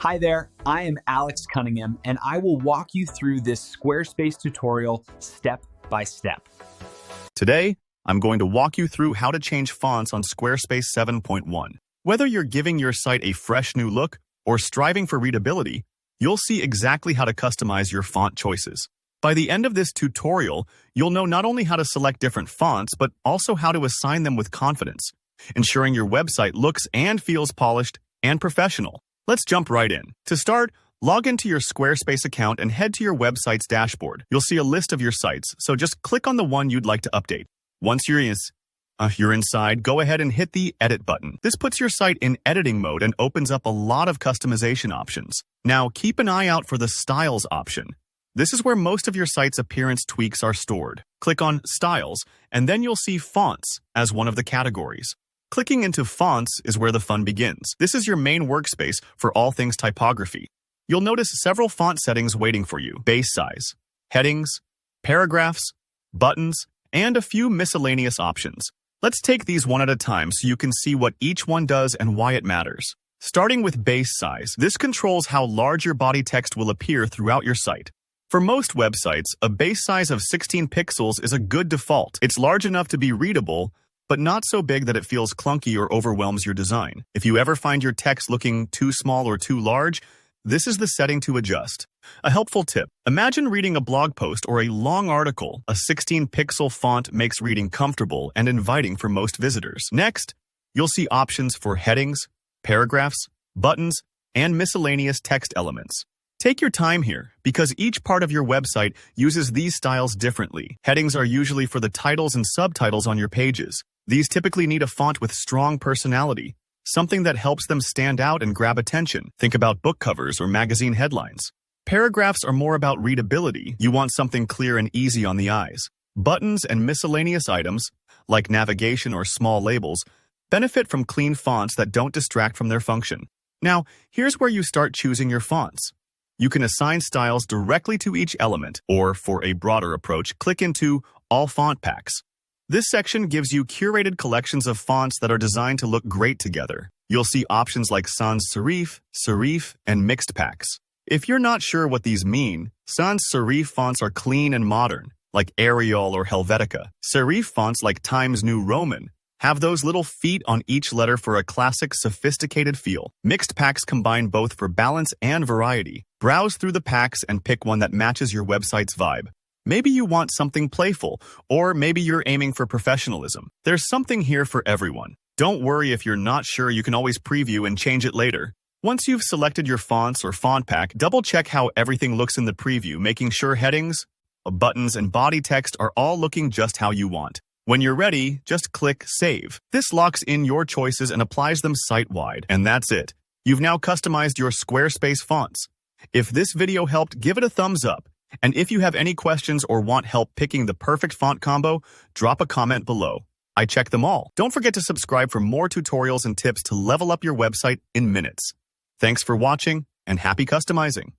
Hi there, I am Alex Cunningham, and I will walk you through this Squarespace tutorial step by step. Today, I'm going to walk you through how to change fonts on Squarespace 7.1. Whether you're giving your site a fresh new look or striving for readability, you'll see exactly how to customize your font choices. By the end of this tutorial, you'll know not only how to select different fonts, but also how to assign them with confidence, ensuring your website looks and feels polished and professional. Let's jump right in. To start, log into your Squarespace account and head to your website's dashboard. You'll see a list of your sites, so just click on the one you'd like to update. Once you're inside, go ahead and hit the Edit button. This puts your site in editing mode and opens up a lot of customization options. Now, keep an eye out for the Styles option. This is where most of your site's appearance tweaks are stored. Click on Styles, and then you'll see Fonts as one of the categories. Clicking into Fonts is where the fun begins. This is your main workspace for all things typography. You'll notice several font settings waiting for you: base size, headings, paragraphs, buttons, and a few miscellaneous options. Let's take these one at a time so you can see what each one does and why it matters. Starting with base size, this controls how large your body text will appear throughout your site. For most websites, a base size of 16 pixels is a good default. It's large enough to be readable, but not so big that it feels clunky or overwhelms your design. If you ever find your text looking too small or too large, this is the setting to adjust. A helpful tip: imagine reading a blog post or a long article. A 16-pixel font makes reading comfortable and inviting for most visitors. Next, you'll see options for headings, paragraphs, buttons, and miscellaneous text elements. Take your time here, because each part of your website uses these styles differently. Headings are usually for the titles and subtitles on your pages. These typically need a font with strong personality, something that helps them stand out and grab attention. Think about book covers or magazine headlines. Paragraphs are more about readability. You want something clear and easy on the eyes. Buttons and miscellaneous items, like navigation or small labels, benefit from clean fonts that don't distract from their function. Now, here's where you start choosing your fonts. You can assign styles directly to each element, or for a broader approach, click into All Font Packs. This section gives you curated collections of fonts that are designed to look great together. You'll see options like sans serif, serif, and mixed packs. If you're not sure what these mean, sans serif fonts are clean and modern, like Arial or Helvetica. Serif fonts like Times New Roman have those little feet on each letter for a classic, sophisticated feel. Mixed packs combine both for balance and variety. Browse through the packs and pick one that matches your website's vibe. Maybe you want something playful, or maybe you're aiming for professionalism. There's something here for everyone. Don't worry if you're not sure, you can always preview and change it later. Once you've selected your fonts or font pack, double-check how everything looks in the preview, making sure headings, buttons, and body text are all looking just how you want. When you're ready, just click Save. This locks in your choices and applies them site-wide. And that's it. You've now customized your Squarespace fonts. If this video helped, give it a thumbs up. And if you have any questions or want help picking the perfect font combo, drop a comment below. I check them all. Don't forget to subscribe for more tutorials and tips to level up your website in minutes. Thanks for watching, and happy customizing.